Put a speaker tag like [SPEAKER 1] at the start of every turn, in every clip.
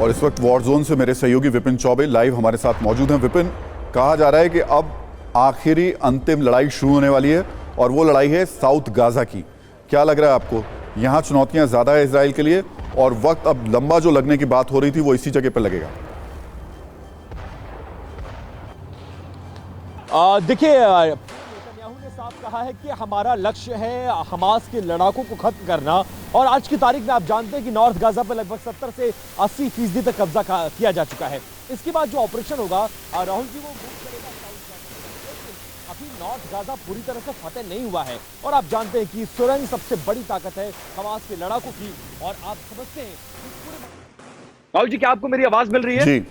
[SPEAKER 1] और इस वक्त वॉर जोन से मेरे सहयोगी विपिन चौबे लाइव हमारे साथ मौजूद हैं। विपिन, कहा जा रहा है कि अब आखिरी अंतिम लड़ाई शुरू होने वाली है और वो लड़ाई है साउथ गाजा की। क्या लग रहा है आपको, यहाँ चुनौतियाँ ज़्यादा है इजराइल के लिए और वक्त अब लंबा जो लगने की बात हो रही थी वो इसी जगह पर लगेगा?
[SPEAKER 2] देखिए, नेतन्याहू ने साफ कहा है कि हमारा लक्ष्य है हमास के लड़ाकों को खत्म करना और आज की तारीख में आप जानते हैं कि नॉर्थ गाजा पर लगभग 70 से 80% तक कब्जा किया जा चुका है। इसके बाद जो ऑपरेशन होगा राहुल जी, वो मूव करेगा साउथ गाजा। अभी नॉर्थ गाजा पूरी तरह से फतेह नहीं हुआ है और आप जानते हैं कि सुरंग सबसे बड़ी ताकत है हमास के लड़ाकों की। और आप समझते हैं राहुल जी, क्या आपको मेरी आवाज मिल रही है?
[SPEAKER 1] जी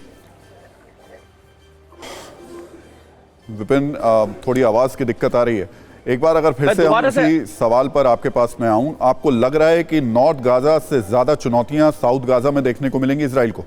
[SPEAKER 1] विपिन, थोड़ी आवाज की दिक्कत आ रही है। एक बार अगर फिर से हम इसी सवाल पर आपके पास में आऊं, आपको लग रहा है कि नॉर्थ गाजा से ज्यादा चुनौतियां साउथ गाजा में देखने को मिलेंगी इजराइल को?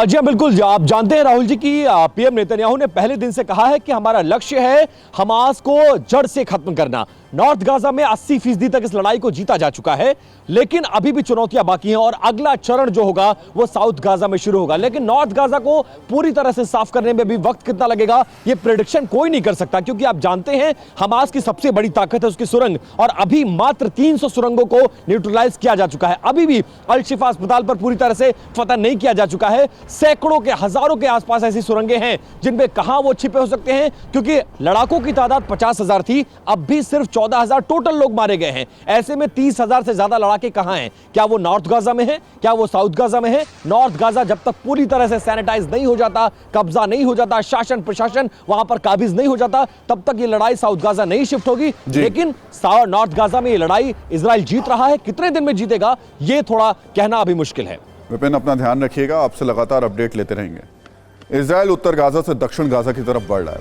[SPEAKER 2] जी बिल्कुल। आप जानते हैं राहुल जी की पीएम नेतन्याहू ने पहले दिन से कहा है कि हमारा लक्ष्य है हमास को जड़ से खत्म करना। नॉर्थ गाजा में 80% तक इस लड़ाई को जीता जा चुका है, लेकिन अभी भी चुनौतियां बाकी हैं और अगला चरण जो होगा वो साउथ गाजा में शुरू होगा। लेकिन नॉर्थ गाजा को पूरी तरह से साफ करने में भी वक्त कितना लगेगा ये प्रेडिक्शन कोई नहीं कर सकता, क्योंकि आप जानते हैं हमास की सबसे बड़ी ताकत है उसकी सुरंग और अभी मात्र 300 सुरंगों को न्यूट्रलाइज किया जा चुका है। अभी भी अल शिफा अस्पताल पर पूरी तरह से फतह नहीं किया जा चुका है। सैकड़ों के हजारों के आसपास ऐसी सुरंगें हैं जिनमें कहां वो छिपे हो सकते हैं, क्योंकि लड़ाकों की तादाद 50,000 थी, अब भी सिर्फ 14,000 टोटल लोग मारे गए हैं। ऐसे में 30,000 से ज्यादा लड़ाके कहां हैं? क्या वो नॉर्थ गाजा में है? क्या वो साउथ गाजा में है? नॉर्थ गाजा जब तक पूरी तरह से सैनिटाइज नहीं हो जाता, कब्जा नहीं हो जाता, शासन प्रशासन वहां पर काबिज नहीं हो जाता, तब तक ये लड़ाई साउथ गाजा नहीं शिफ्ट होगी। लेकिन नॉर्थ गाजा में ये लड़ाई इजराइल जीत रहा है, कितने दिन में जीतेगा ये थोड़ा कहना अभी मुश्किल है।
[SPEAKER 1] विपिन, अपना ध्यान रखिएगा, आपसे लगातार अपडेट लेते रहेंगे। इजराइल उत्तर गाजा से दक्षिण गाजा की तरफ बढ़ रहा है।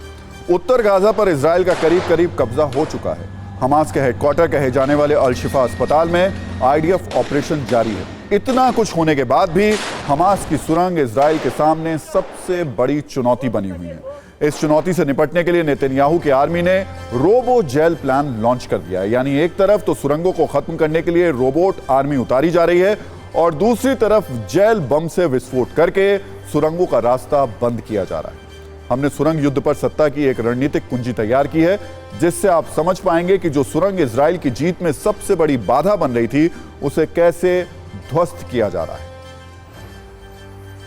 [SPEAKER 1] उत्तर गाजा पर इजराइल का करीब करीब कब्जा हो चुका है। हमास के हेडक्वार्टर कहे जाने वाले अल शिफा अस्पताल में आईडीएफ ऑपरेशन जारी है। इतना कुछ होने के बाद भी हमास की सुरंग इजराइल के सामने सबसे बड़ी चुनौती बनी हुई है। इस चुनौती से निपटने के लिए नेतन्याहू की आर्मी ने रोबो जेल प्लान लॉन्च कर दिया है। यानी एक तरफ तो सुरंगों को खत्म करने के लिए रोबोट आर्मी उतारी जा रही है और दूसरी तरफ जेल बम से विस्फोट करके सुरंगों का रास्ता बंद किया जा रहा है। हमने सुरंग युद्ध पर सत्ता की एक रणनीतिक कुंजी तैयार की है, जिससे आप समझ पाएंगे कि जो सुरंग इजराइल की जीत में सबसे बड़ी बाधा बन रही थी उसे कैसे ध्वस्त किया जा रहा है।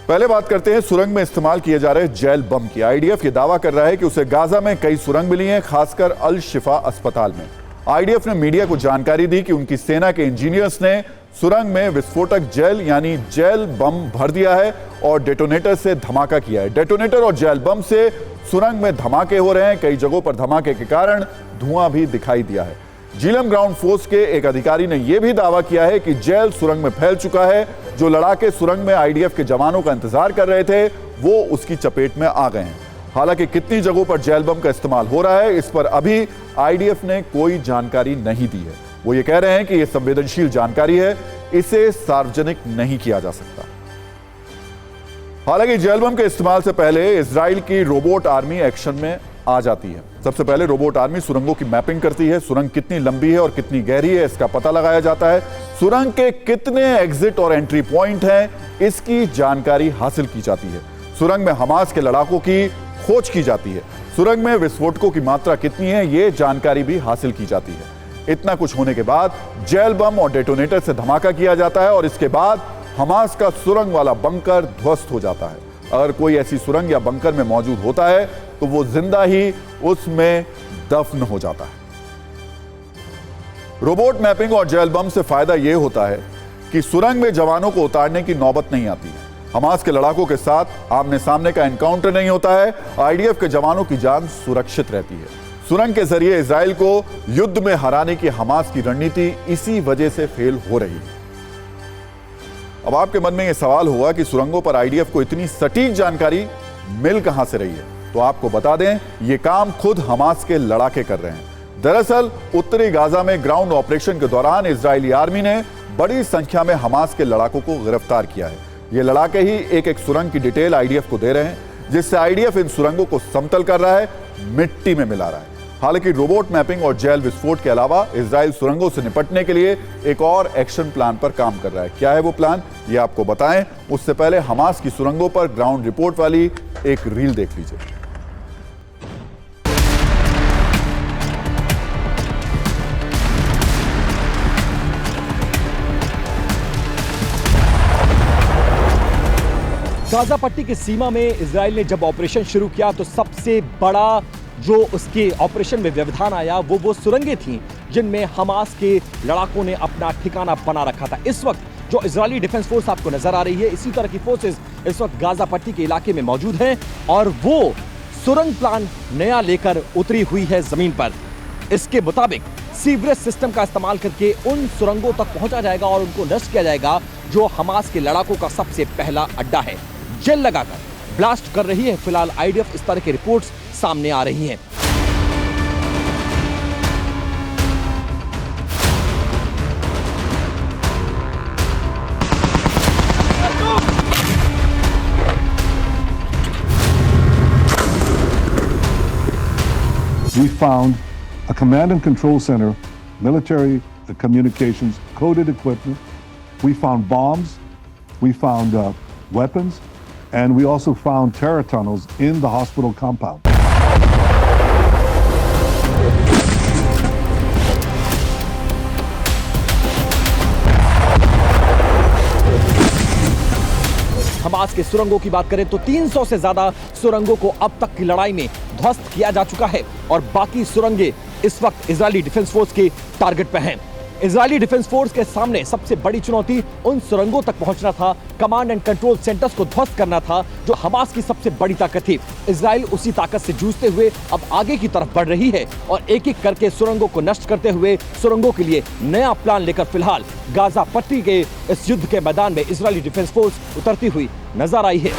[SPEAKER 1] पहले बात करते हैं सुरंग में इस्तेमाल किए जा रहे जेल बम की। आईडीएफ ये दावा कर रहा है कि उसे गाजा में कई सुरंग मिली हैं, खासकर अल शिफा अस्पताल में। आईडीएफ ने मीडिया को जानकारी दी कि उनकी सेना के इंजीनियर्स ने सुरंग में विस्फोटक जेल यानी जेल बम भर दिया है और डेटोनेटर से धमाका किया है। डेटोनेटर और जेल बम से सुरंग में धमाके हो रहे हैं। कई जगहों पर धमाके के कारण धुआं भी दिखाई दिया है। जीलम ग्राउंड फोर्स के एक अधिकारी ने यह भी दावा किया है कि जेल सुरंग में फैल चुका है। जो लड़ाके सुरंग में आईडीएफ के जवानों का इंतजार कर रहे थे वो उसकी चपेट में आ गए हैं। हालांकि कितनी जगहों पर जेल बम का इस्तेमाल हो रहा है इस पर अभी आईडीएफ ने कोई जानकारी नहीं दी है। वो ये कह रहे हैं कि यह संवेदनशील जानकारी है, इसे सार्वजनिक नहीं किया जा सकता। हालांकि जेल बम के इस्तेमाल से पहले इजराइल की रोबोट आर्मी एक्शन में आ जाती है। सबसे पहले रोबोट आर्मी सुरंगों की मैपिंग करती है। सुरंग कितनी लंबी है और कितनी गहरी है इसका पता लगाया जाता है। सुरंग के कितने एग्जिट और एंट्री पॉइंट हैं इसकी जानकारी हासिल की जाती है। सुरंग में हमास के लड़ाकों की खोज की जाती है। सुरंग में विस्फोटकों की मात्रा कितनी है यह जानकारी भी हासिल की जाती है। इतना कुछ होने के बाद जेल बम और डेटोनेटर से धमाका किया जाता है और इसके बाद हमास का सुरंग वाला बंकर ध्वस्त हो जाता है। अगर कोई ऐसी सुरंग या बंकर में मौजूद होता है तो वो जिंदा ही उसमें दफन हो जाता है। रोबोट मैपिंग और जेल बम से फायदा यह होता है कि सुरंग में जवानों को उतारने की नौबत नहीं आती है। हमास के लड़ाकों के साथ आमने सामने का एनकाउंटर नहीं होता है। आईडीएफ के जवानों की जान सुरक्षित रहती है। सुरंग के जरिए इजराइल को युद्ध में हराने की हमास की रणनीति इसी वजह से फेल हो रही है। अब आपके मन में यह सवाल हुआ कि सुरंगों पर आईडीएफ को इतनी सटीक जानकारी मिल कहां से रही है, तो आपको बता दें यह काम खुद हमास के लड़ाके कर रहे हैं। दरअसल उत्तरी गाजा में ग्राउंड ऑपरेशन के दौरान इजरायली आर्मी ने बड़ी संख्या में हमास के लड़ाकों को गिरफ्तार किया है। ये लड़ाके ही एक एक सुरंग की डिटेल आईडीएफ को दे रहे हैं, जिससे आईडीएफ इन सुरंगों को समतल कर रहा है, मिट्टी में मिला रहा है। हालांकि रोबोट मैपिंग और जेल विस्फोट के अलावा इजराइल सुरंगों से निपटने के लिए एक और एक्शन प्लान पर काम कर रहा है। क्या है वो प्लान, ये आपको बताएं उससे पहले हमास की सुरंगों पर ग्राउंड रिपोर्ट वाली एक रील देख लीजिए।
[SPEAKER 2] गाजा पट्टी की सीमा में इजराइल ने जब ऑपरेशन शुरू किया तो सबसे बड़ा जो उसके ऑपरेशन में व्यवधान आया वो सुरंगें थीं जिनमें हमास के लड़ाकों ने अपना ठिकाना बना रखा था। इस वक्त जो इजरायली डिफेंस फोर्स आपको नजर आ रही है, इसी तरह की फोर्सेस इस वक्त गाजा पट्टी के इलाके में मौजूद हैं और वो सुरंग प्लान नया लेकर उतरी हुई है जमीन पर। इसके मुताबिक सीवरेज सिस्टम का इस्तेमाल करके उन सुरंगों तक पहुंचा जाएगा और उनको नष्ट किया जाएगा जो हमास के लड़ाकों का सबसे पहला अड्डा है। जेल लगाकर ब्लास्ट कर रही है फिलहाल आईडीएफ, इस तरह की रिपोर्ट्स सामने आ रही हैं।
[SPEAKER 3] We found a command and control center, military communications, coded equipment. We found bombs. We found weapons. And we also found terror tunnels in the hospital compound.
[SPEAKER 2] Hamas के सुरंगों की बात करें तो 300 से ज्यादा सुरंगों को अब तक की लड़ाई में ध्वस्त किया जा चुका है और बाकी सुरंगें इस वक्त इजरायली डिफेंस फोर्स के टारगेट पर हैं। इजरायली डिफेंस फोर्स के सामने सबसे बड़ी चुनौती उन सुरंगों तक पहुंचना था, कमांड एंड कंट्रोल सेंटर्स को ध्वस्त करना था जो हमास की सबसे बड़ी ताकत थी। इजराइल उसी ताकत से जूझते हुए अब आगे की तरफ बढ़ रही है और एक एक करके सुरंगों को नष्ट करते हुए सुरंगों के लिए नया प्लान लेकर फिलहाल गाजा पट्टी के इस युद्ध के मैदान में इजरायली डिफेंस फोर्स उतरती हुई नजर आई है।